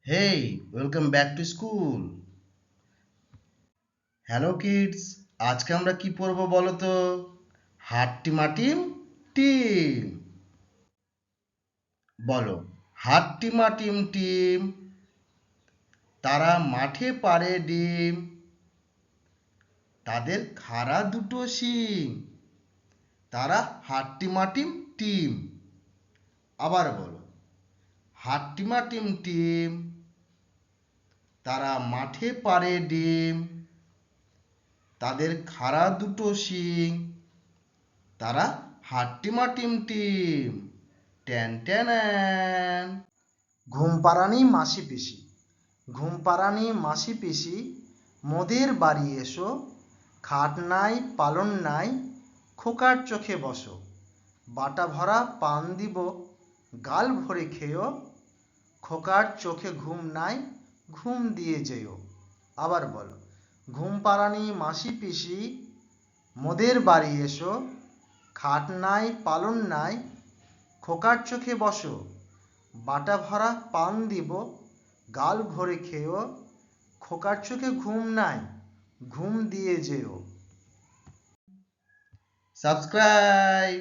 Hey, welcome back to school. Hello kids, আজকে আমরা কি পড়বো বলো তো? হাট্টিমাটিম টিম। বলো, হাট্টিমাটিম টিম, তারা মাঠে পাড়ে ডিম, তাদের খাড়া দুটো শিং, তারা হাট্টিমাটিম টিম। আবার বলো, হাট্টিমাটিম টিম, তারা মাঠে পাড়ে ডিম, তাদের খাড়া দুটো শিং, তারা হাট্টিমা টিম টিম। ট্যান ট্যান। ঘুমপাড়ানি মাসি পিসি, ঘুমপাড়ানি মাসি পিসি, মোদের বাড়ি এসো, খাট নাই পালন নাই, খোকার চোখে বসো, বাটা ভরা পান দিব, গাল ভরে খেয়েও, খোকার চোখে ঘুম নাই, ঘুম দিয়ে যেও। আবার বলো, ঘুমপাড়ানি মাসি পিসি, মোদের বাড়ি এসো, খাট নাই পালন নাই, খোকার চোখে বসো, বাটা ভরা পান দিব, গাল ভরে খেয়েও, খোকার চোখে ঘুম নাই, ঘুম দিয়ে যেও। সাবস্ক্রাইব।